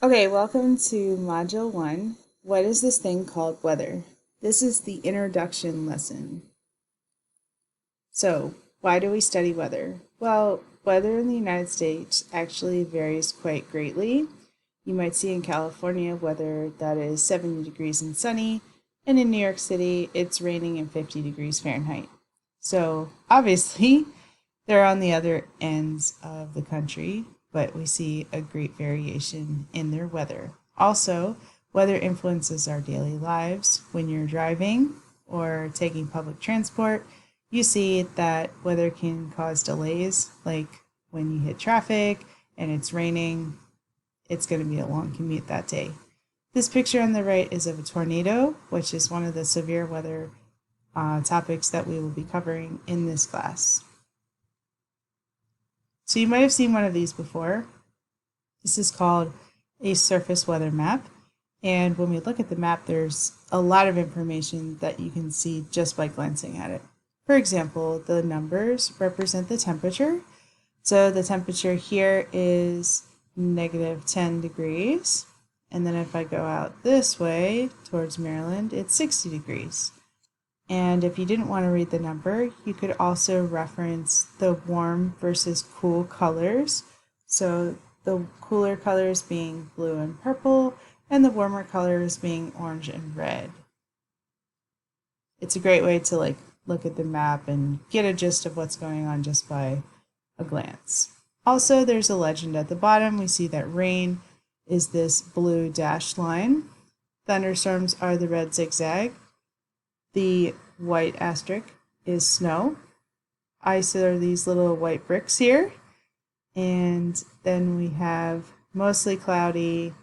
Okay, welcome to Module 1. What is this thing called weather? This is the introduction lesson. So, why do we study weather? Well, weather in the United States actually varies quite greatly. You might see in California weather that is 70 degrees and sunny, and in New York City it's raining and 50 degrees Fahrenheit. So, obviously, they're on the other ends of the country, but we see a great variation in their weather. Also, weather influences our daily lives. When you're driving or taking public transport, you see that weather can cause delays, like when you hit traffic and it's raining, it's going to be a long commute that day. This picture on the right is of a tornado, which is one of the severe weather topics that we will be covering in this class. So you might have seen one of these before. This is called a surface weather map. And when we look at the map, there's a lot of information that you can see just by glancing at it. For example, the numbers represent the temperature. So the temperature here is -10 degrees. And then if I go out this way towards Maryland, it's 60 degrees. And if you didn't want to read the number, you could also reference the warm versus cool colors. So the cooler colors being blue and purple, and the warmer colors being orange and red. It's a great way to look at the map and get a gist of what's going on just by a glance. Also, there's a legend at the bottom. We see that rain is this blue dashed line. Thunderstorms are the red zigzag. The white asterisk is snow. Ice are these little white bricks here. And then we have mostly cloudy,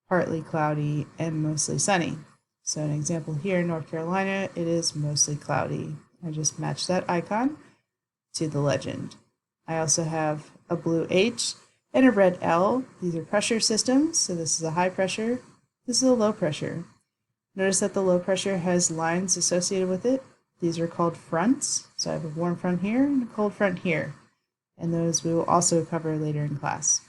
partly cloudy, and mostly sunny. So an example here in North Carolina, it is mostly cloudy. I just matched that icon to the legend. I also have a blue H and a red L. These are pressure systems. So this is a high pressure. This is a low pressure. Notice that the low pressure has lines associated with it. These are called fronts. So I have a warm front here and a cold front here. And those we will also cover later in class.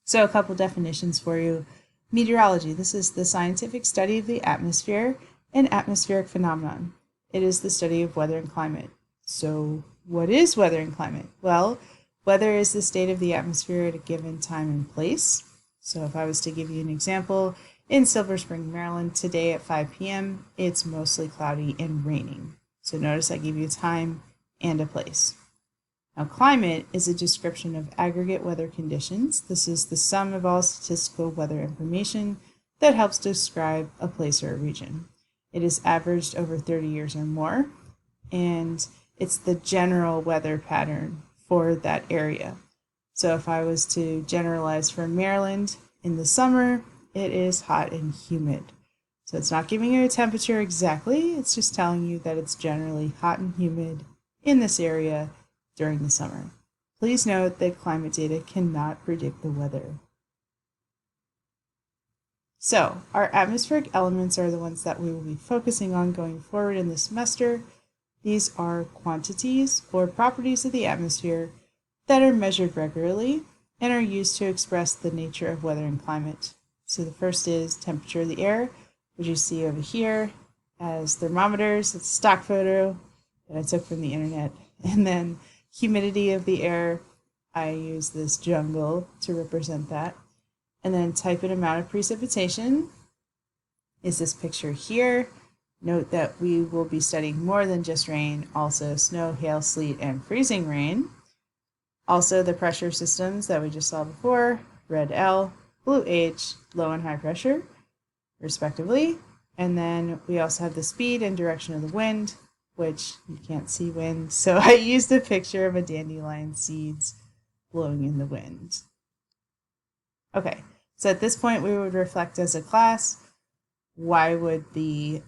So a couple definitions for you. Meteorology. This is the scientific study of the atmosphere and atmospheric phenomenon. It is the study of weather and climate. So what is weather and climate? Well, weather is the state of the atmosphere at a given time and place. So if I was to give you an example, in Silver Spring, Maryland, today at 5 p.m., it's mostly cloudy and raining. So notice I give you a time and a place. Now, climate is a description of aggregate weather conditions. This is the sum of all statistical weather information that helps describe a place or a region. It is averaged over 30 years or more, and it's the general weather pattern for that area. So if I was to generalize for Maryland, in the summer, it is hot and humid. So it's not giving you a temperature exactly, it's just telling you that it's generally hot and humid in this area during the summer. Please note that climate data cannot predict the weather. So our atmospheric elements are the ones that we will be focusing on going forward in the semester. These are quantities or properties of the atmosphere that are measured regularly and are used to express the nature of weather and climate. So the first is temperature of the air, which you see over here as thermometers. It's a stock photo that I took from the internet. And then humidity of the air, I use this jungle to represent that. And then type and amount of precipitation is this picture here. Note that we will be studying more than just rain, also snow, hail, sleet, and freezing rain. Also the pressure systems that we just saw before, red L, blue H, low and high pressure, respectively. And then we also have the speed and direction of the wind, which you can't see wind, so I used a picture of a dandelion seeds blowing in the wind. Okay, so at this point we would reflect as a class, why would the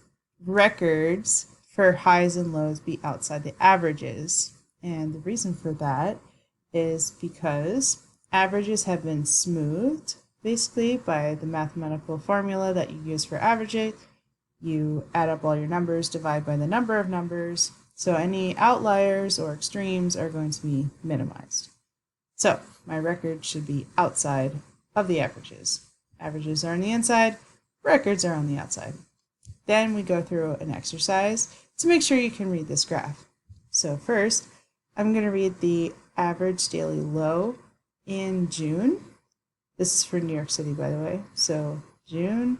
records for highs and lows be outside the averages? And the reason for that is because averages have been smoothed basically by the mathematical formula that you use for averaging. You add up all your numbers, divide by the number of numbers, so any outliers or extremes are going to be minimized. So my record should be outside of the averages. Averages are on the inside, records are on the outside. Then we go through an exercise to make sure you can read this graph. So first, I'm going to read the average daily low in June. This is for New York City, by the way. So June,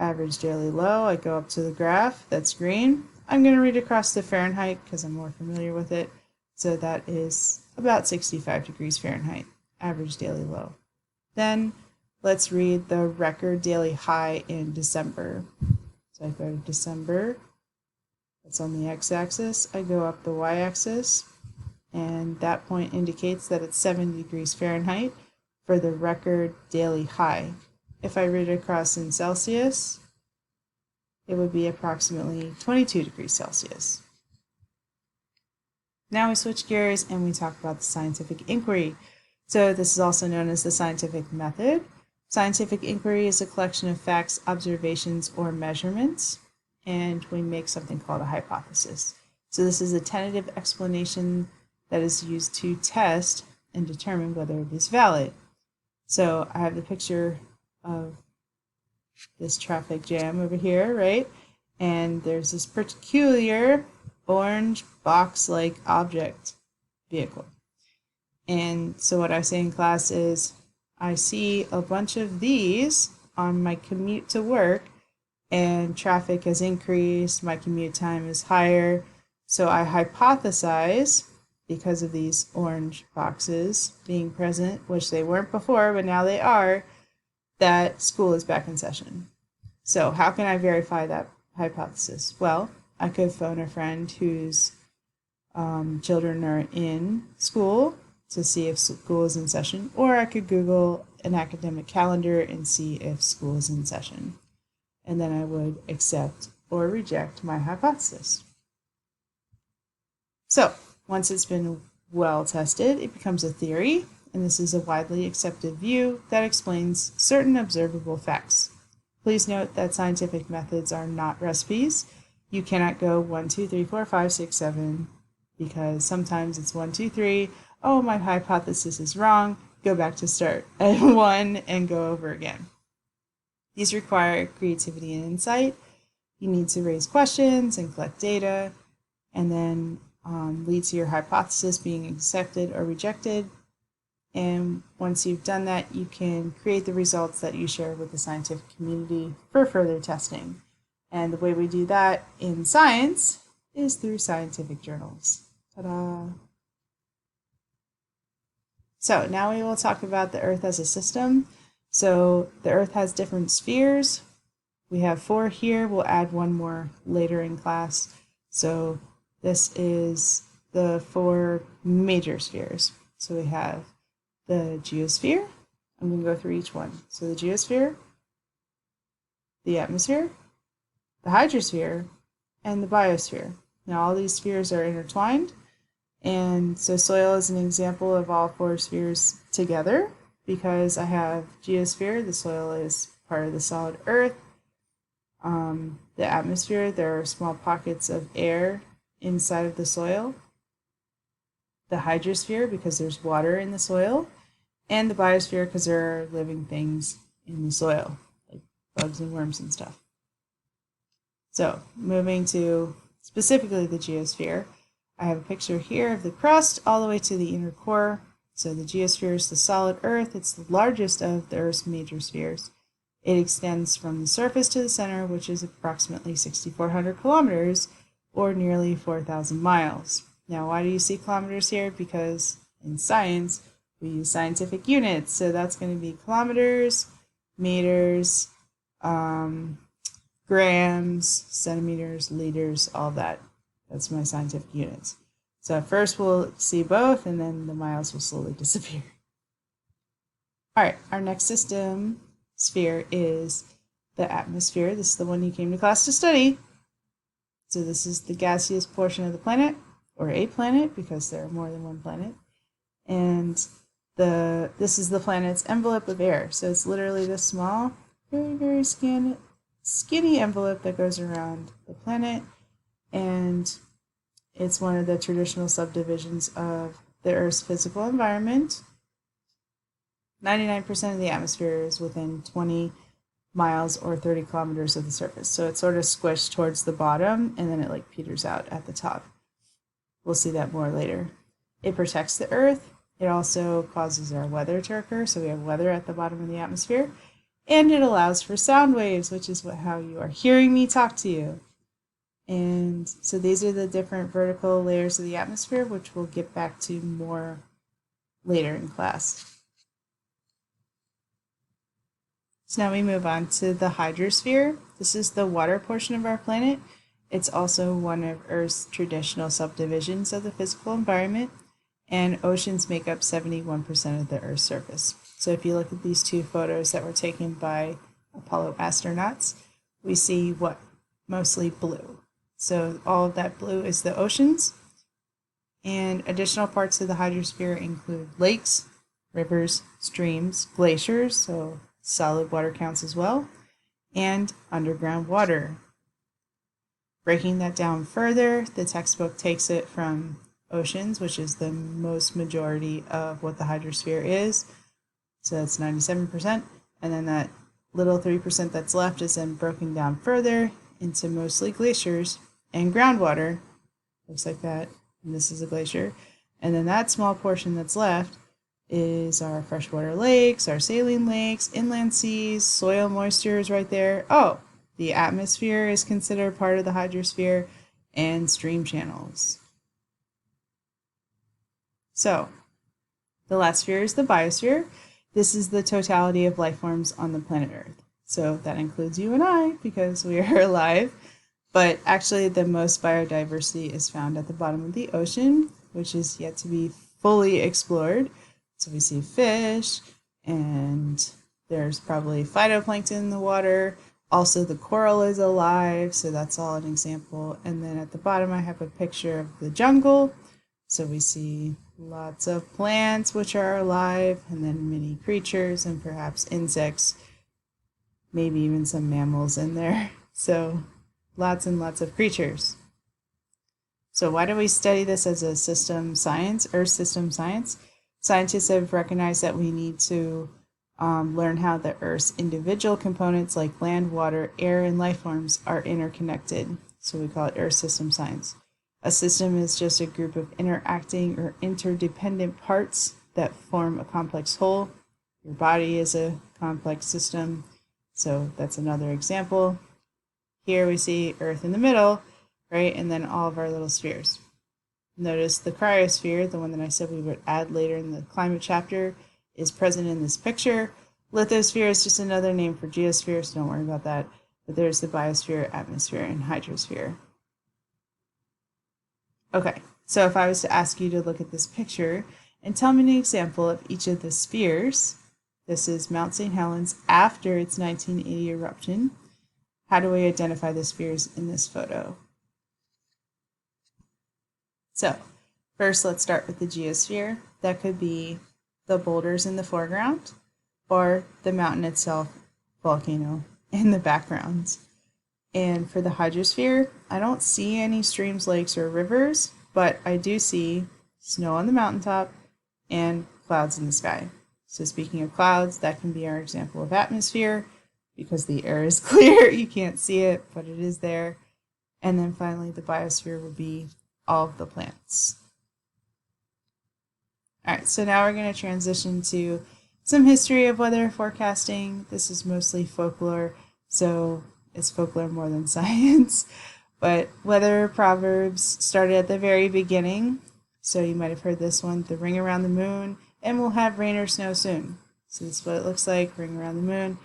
average daily low. I go up to the graph, that's green. I'm going to read across to Fahrenheit because I'm more familiar with it. So that is about 65 degrees Fahrenheit, average daily low. Then let's read the record daily high in December. So I go to December, that's on the x-axis. I go up the y-axis, and that point indicates that it's 70 degrees Fahrenheit for the record daily high. If I read it across in Celsius, it would be approximately 22 degrees Celsius. Now we switch gears and we talk about the scientific inquiry. So this is also known as the scientific method. Scientific inquiry is a collection of facts, observations, or measurements, and we make something called a hypothesis. So this is a tentative explanation that is used to test and determine whether it is valid. So I have the picture of this traffic jam over here, right? And there's this peculiar orange box-like object vehicle. And so what I say in class is, I see a bunch of these on my commute to work, and traffic has increased, my commute time is higher, so I hypothesize, because of these orange boxes being present, which they weren't before, but now they are, that school is back in session. So how can I verify that hypothesis? Well, I could phone a friend whose children are in school to see if school is in session, or I could Google an academic calendar and see if school is in session. And then I would accept or reject my hypothesis. So once it's been well tested, it becomes a theory, and this is a widely accepted view that explains certain observable facts. Please note that scientific methods are not recipes. You cannot go 1, 2, 3, 4, 5, 6, 7, because sometimes it's 1, 2, 3, oh, my hypothesis is wrong, go back to start at 1 and go over again. These require creativity and insight. You need to raise questions and collect data, and then lead to your hypothesis being accepted or rejected. And once you've done that, you can create the results that you share with the scientific community for further testing. And the way we do that in science is through scientific journals. Ta-da! So now we will talk about the Earth as a system. So the Earth has different spheres. We have 4 here. We'll add 1 more later in class. So this is the 4 major spheres. So we have the Geosphere. I'm going to go through each one. So the Geosphere, the Atmosphere, the Hydrosphere, and the Biosphere. Now all these spheres are intertwined, and so soil is an example of all 4 spheres together, because I have Geosphere, the soil is part of the solid Earth. The atmosphere, there are small pockets of air inside of the soil. The Hydrosphere, because there's water in the soil. And the Biosphere, because there are living things in the soil, like bugs and worms and stuff. So, moving to specifically the Geosphere, I have a picture here of the crust all the way to the inner core. So the Geosphere is the solid Earth. It's the largest of the Earth's major spheres. It extends from the surface to the center, which is approximately 6,400 kilometers, or nearly 4,000 miles. Now, why do you see kilometers here? Because in science, we use scientific units. So that's going to be kilometers, meters, grams, centimeters, liters, all that. That's my scientific units. So at first we'll see both, and then the miles will slowly disappear. All right, our next system sphere is the atmosphere. This is the one you came to class to study. So this is the gaseous portion of the planet, or a planet, because there are more than one planet. And this is the planet's envelope of air. So it's literally this small, very, very skinny envelope that goes around the planet. And it's one of the traditional subdivisions of the Earth's physical environment. 99% of the atmosphere is within 20 miles or 30 kilometers of the surface. So it's sort of squished towards the bottom and then it like peters out at the top. We'll see that more later. It protects the Earth. It also causes our weather to occur, so we have weather at the bottom of the atmosphere. And it allows for sound waves, which is how you are hearing me talk to you. And so these are the different vertical layers of the atmosphere, which we'll get back to more later in class. So now we move on to the hydrosphere. This is the water portion of our planet. It's also one of Earth's traditional subdivisions of the physical environment, and oceans make up 71% of the Earth's surface. So if you look at these two photos that were taken by Apollo astronauts, we see what? Mostly blue. So all of that blue is the oceans, and additional parts of the hydrosphere include lakes, rivers, streams, glaciers, so solid water counts as well, and underground water. Breaking that down further, the textbook takes it from oceans, which is the most majority of what the hydrosphere is, so that's 97%, and then that little 3% that's left is then broken down further into mostly glaciers and groundwater, looks like that, and this is a glacier, and then that small portion that's left is our freshwater lakes, our saline lakes, inland seas, soil moisture is right there. Oh, the atmosphere is considered part of the hydrosphere, and stream channels. So, the last sphere is the biosphere. This is the totality of life forms on the planet Earth. So that includes you and I, because we are alive. But actually, the most biodiversity is found at the bottom of the ocean, which is yet to be fully explored. So we see fish, and there's probably phytoplankton in the water. Also, the coral is alive, so that's all an example. And then at the bottom, I have a picture of the jungle. So we see lots of plants which are alive, and then many creatures, and perhaps insects, maybe even some mammals in there. So lots and lots of creatures. So why do we study this as a system science, Earth system science? Scientists have recognized that we need to learn how the Earth's individual components like land, water, air, and life forms are interconnected. So we call it Earth system science. A system is just a group of interacting or interdependent parts that form a complex whole. Your body is a complex system, so that's another example. Here we see Earth in the middle, right, and then all of our little spheres. Notice the cryosphere, the one that I said we would add later in the climate chapter, is present in this picture. Lithosphere is just another name for geosphere, so don't worry about that. But there's the biosphere, atmosphere, and hydrosphere. Okay, so if I was to ask you to look at this picture and tell me an example of each of the spheres, this is Mount St. Helens after its 1980 eruption. How do we identify the spheres in this photo? So, first let's start with the geosphere. That could be the boulders in the foreground or the mountain itself, volcano, in the background. And for the hydrosphere, I don't see any streams, lakes, or rivers, but I do see snow on the mountaintop and clouds in the sky. So speaking of clouds, that can be our example of atmosphere because the air is clear, you can't see it, but it is there. And then finally, the biosphere would be all of the plants. All right, so now we're going to transition to some history of weather forecasting. This is mostly folklore, so it's folklore more than science. But weather proverbs started at the very beginning. So you might have heard this one, the ring around the moon, and we'll have rain or snow soon. So this is what it looks like, ring around the moon.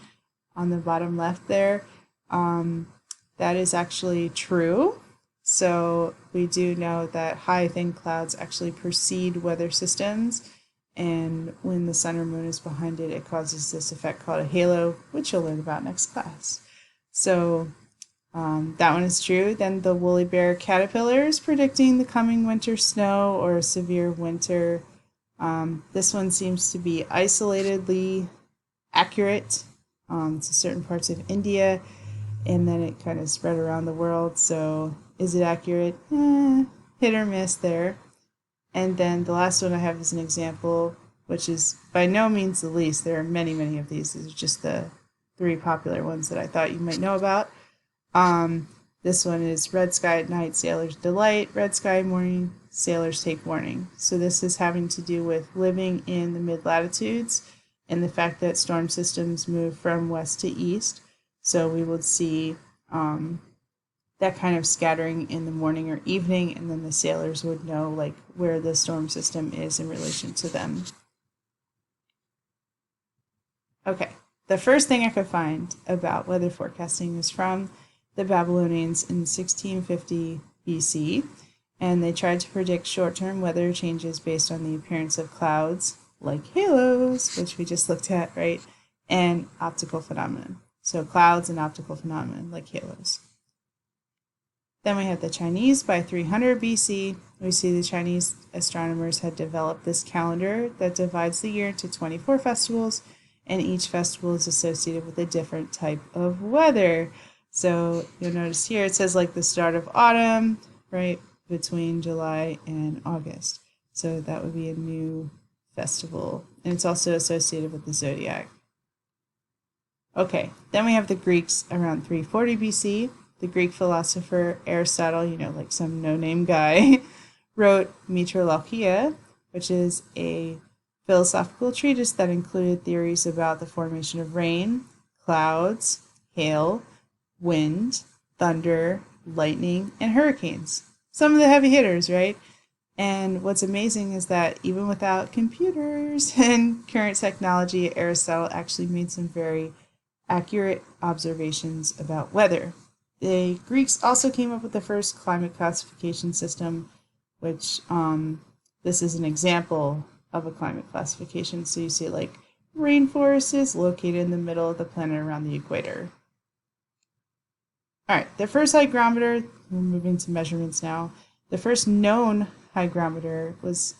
On the bottom left there, that is actually true. So we do know that high thin clouds actually precede weather systems, and when the sun or moon is behind it, it causes this effect called a halo, which you'll learn about next class. So that one is true. Then the woolly bear caterpillars predicting the coming winter snow or a severe winter. This one seems to be isolatedly accurate to certain parts of India, and then it kind of spread around the world. So is it accurate? Hit or miss there. And then the last one I have is an example. which is by no means the least. There are many, many of these. These are just the 3 popular ones that I thought you might know about. This one is red sky at night, sailors delight. Red sky morning, sailors take warning. So this is having to do with living in the mid-latitudes and the fact that storm systems move from west to east. So we would see that kind of scattering in the morning or evening, and then the sailors would know like where the storm system is in relation to them. Okay, the first thing I could find about weather forecasting is from the Babylonians in 1650 BC, and they tried to predict short-term weather changes based on the appearance of clouds, like halos, which we just looked at, right, and optical phenomena. So clouds and optical phenomena, like halos. Then we have the Chinese by 300 BC. We see the Chinese astronomers had developed this calendar that divides the year into 24 festivals, and each festival is associated with a different type of weather. So you'll notice here it says like the start of autumn, right, between July and August. So that would be a new festival, and it's also associated with the zodiac. Okay, then we have the Greeks around 340 BC. The Greek philosopher Aristotle, like some no-name guy, wrote Meteorologia, which is a philosophical treatise that included theories about the formation of rain, clouds, hail, wind, thunder, lightning, and hurricanes. Some of the heavy hitters, right? And what's amazing is that even without computers and current technology, Aristotle actually made some very accurate observations about weather. The Greeks also came up with the first climate classification system, which this is an example of a climate classification. So you see like rainforest is located in the middle of the planet around the equator. All right, the first hygrometer, we're moving to measurements now. The first known hygrometer was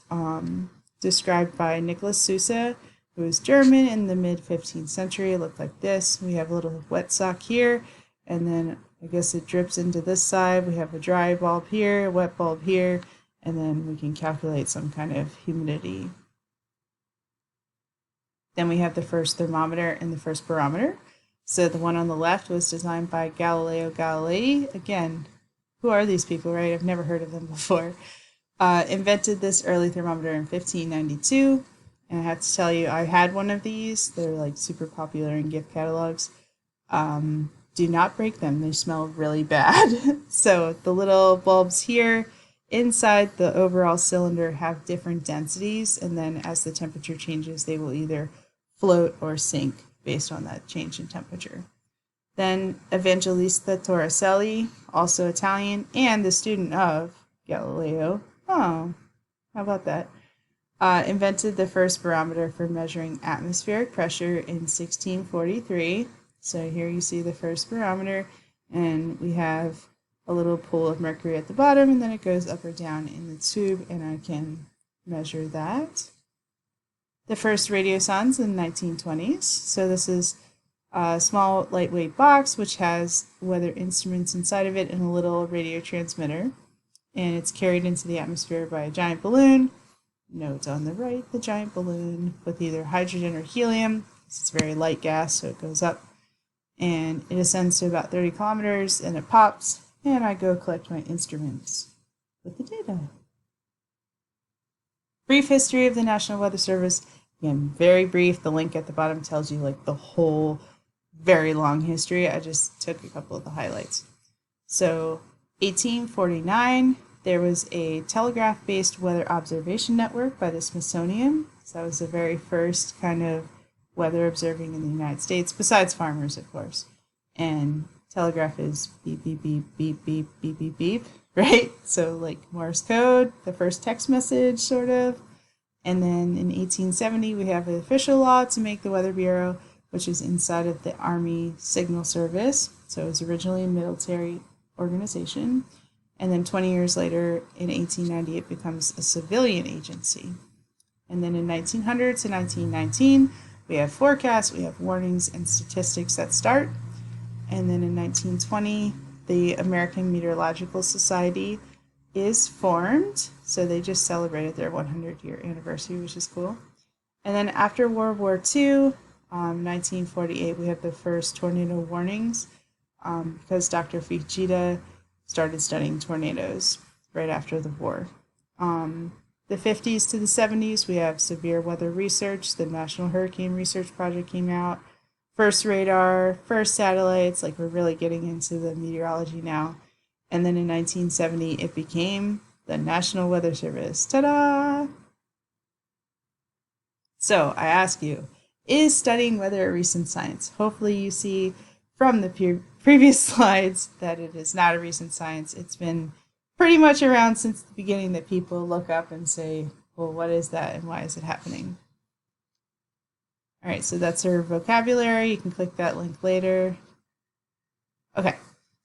described by Nicholas Sousa, who was German in the mid-15th century. It looked like this. We have a little wet sock here, and then I guess it drips into this side. We have a dry bulb here, a wet bulb here, and then we can calculate some kind of humidity. Then we have the first thermometer and the first barometer. So the one on the left was designed by Galileo Galilei. Again, who are these people, right? I've never heard of them before. Invented this early thermometer in 1592. And I have to tell you, I had one of these. They're like super popular in gift catalogs. Do not break them. They smell really bad. So the little bulbs here inside the overall cylinder have different densities. And then as the temperature changes, they will either float or sink based on that change in temperature. Then Evangelista Torricelli, also Italian, and the student of Galileo. Oh, how about that? Invented the first barometer for measuring atmospheric pressure in 1643. So here you see the first barometer, and we have a little pool of mercury at the bottom, and then it goes up or down in the tube, and I can measure that. The first radiosondes in the 1920s. So this is a small, lightweight box which has weather instruments inside of it and a little radio transmitter. And it's carried into the atmosphere by a giant balloon. Note on the right, the giant balloon with either hydrogen or helium. It's a very light gas, so it goes up. And it ascends to about 30 kilometers, and it pops, and I go collect my instruments with the data. Brief history of the National Weather Service. Again, very brief. The link at the bottom tells you like the whole very long history. I just took a couple of the highlights. So 1849, there was a telegraph-based weather observation network by the Smithsonian. So that was the very first kind of weather observing in the United States, besides farmers, of course. And telegraph is beep, beep, beep, beep, beep, beep, beep, beep, right? So like Morse code, the first text message, sort of. And then in 1870, we have an official law to make the Weather Bureau, which is inside of the Army Signal Service. So it was originally a military organization. And then 20 years later, in 1890, it becomes a civilian agency. And then in 1900 to 1919, we have forecasts, we have warnings and statistics that start. And then in 1920, the American Meteorological Society is formed. So they just celebrated their 100-year anniversary, which is cool. And then after World War II, 1948, we have the first tornado warnings because Dr. Fujita started studying tornadoes right after the war. The 50s to the 70s, we have severe weather research. The National Hurricane Research Project came out. First radar, first satellites, like we're really getting into the meteorology now. And then in 1970, it became the National Weather Service. Ta-da! So I ask you, is studying weather a recent science? Hopefully you see from the previous slides that it is not a recent science. It's been pretty much around since the beginning that people look up and say, well, what is that and why is it happening? All right, so that's our vocabulary. You can click that link later. Okay,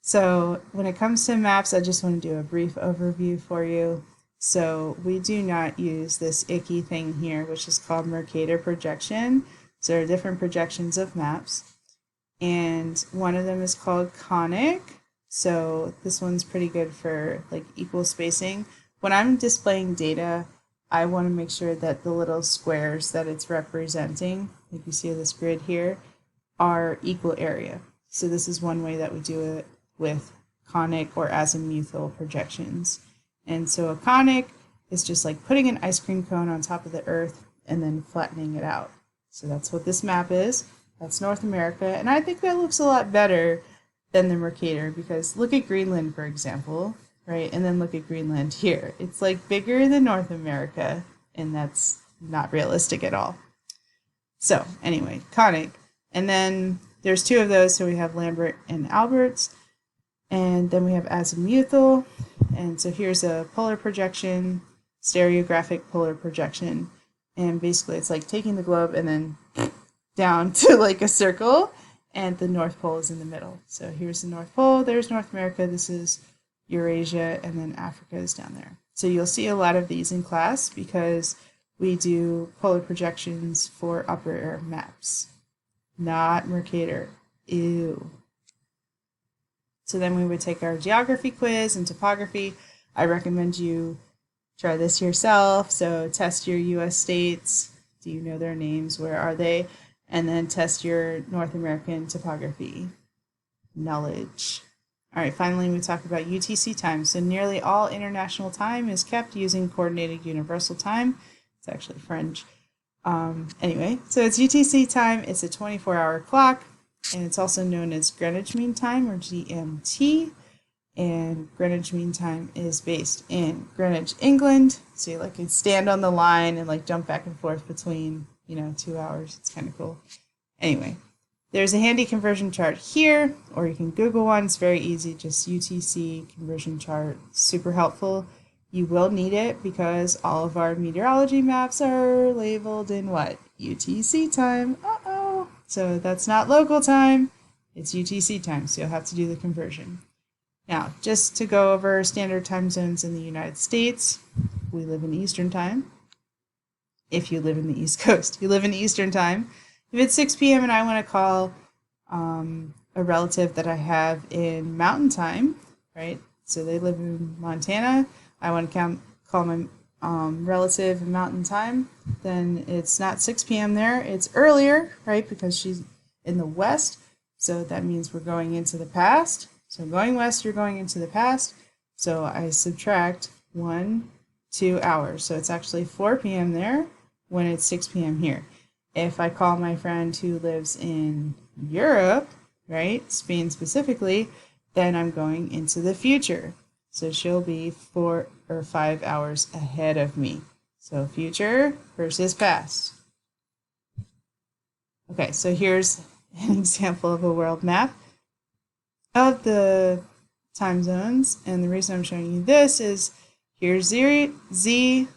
so when it comes to maps, I just want to do a brief overview for you. So we do not use this icky thing here, which is called Mercator projection. So there are different projections of maps. And one of them is called conic. So this one's pretty good for like equal spacing. When I'm displaying data, I want to make sure that the little squares that it's representing, like you see this grid here, are equal area. So this is one way that we do it with conic or azimuthal projections. And so a conic is just like putting an ice cream cone on top of the earth and then flattening it out. So that's what this map is. That's North America. And I think that looks a lot better than the Mercator because look at Greenland, for example, right? And then look at Greenland here. It's like bigger than North America, and that's not realistic at all. So anyway, conic. And then there's two of those. So we have Lambert and Alberts. And then we have azimuthal. And so here's a polar projection, stereographic polar projection. And basically it's like taking the globe and then down to like a circle, and the North Pole is in the middle. So here's the North Pole, there's North America, this is Eurasia, and then Africa is down there. So you'll see a lot of these in class because we do polar projections for upper air maps, not Mercator. Ew. So then we would take our geography quiz and topography. I recommend you try this yourself. So test your US states. Do you know their names? Where are they? And then test your North American topography knowledge. All right, finally we talk about UTC time. So nearly all international time is kept using Coordinated Universal Time. It's actually French. Anyway, so it's UTC time. It's a 24-hour clock, and it's also known as Greenwich Mean Time, or GMT. And Greenwich Mean Time is based in Greenwich, England. So you like can stand on the line and like jump back and forth between, 2 hours. It's kind of cool. Anyway, there's a handy conversion chart here, or you can Google one. It's very easy, just UTC conversion chart. Super helpful. You will need it because all of our meteorology maps are labeled in what? UTC time. Uh-oh. So that's not local time. It's UTC time, so you'll have to do the conversion. Now, just to go over standard time zones in the United States, we live in Eastern time. If you live in the East Coast, you live in Eastern time. If it's 6 p.m. and I want to call a relative that I have in Mountain time, right? So they live in Montana. I want to call my relative in Mountain time. Then it's not 6 p.m. there. It's earlier, right? Because she's in the West. So that means we're going into the past. So going west, you're going into the past. So I subtract 2 hours. So it's actually 4 p.m. there when it's 6 p.m. here. If I call my friend who lives in Europe, right, Spain specifically, then I'm going into the future. So she'll be 4 or 5 hours ahead of me. So future versus past. Okay, so here's an example of a world map of the time zones, and the reason I'm showing you this is here's Z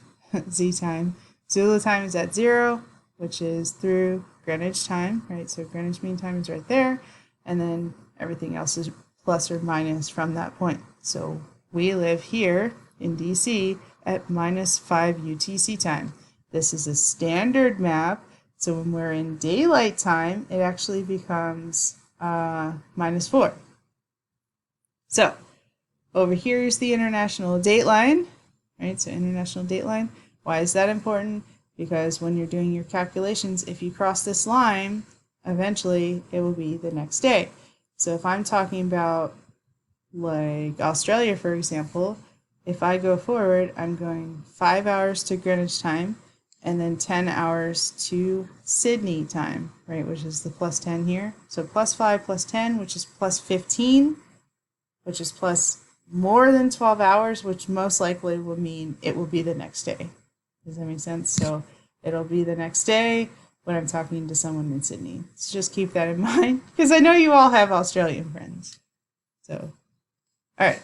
time. Zulu time is at 0, which is through Greenwich time, right? So Greenwich Mean Time is right there, and then everything else is plus or minus from that point. So we live here in DC at -5 UTC time. This is a standard map, so when we're in daylight time, it actually becomes -4. So over here is the international date line, right? So international date line. Why is that important? because when you're doing your calculations, if you cross this line, eventually it will be the next day. So if I'm talking about like Australia, for example, if I go forward, I'm going 5 hours to Greenwich time and then 10 hours to Sydney time, right, which is the plus 10 here. So plus 5 plus 10, which is plus 15, which is plus more than 12 hours, which most likely will mean it will be the next day. Does that make sense? So it'll be the next day when I'm talking to someone in Sydney. So just keep that in mind, because I know you all have Australian friends. So, all right.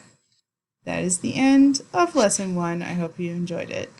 That is the end of lesson 1. I hope you enjoyed it.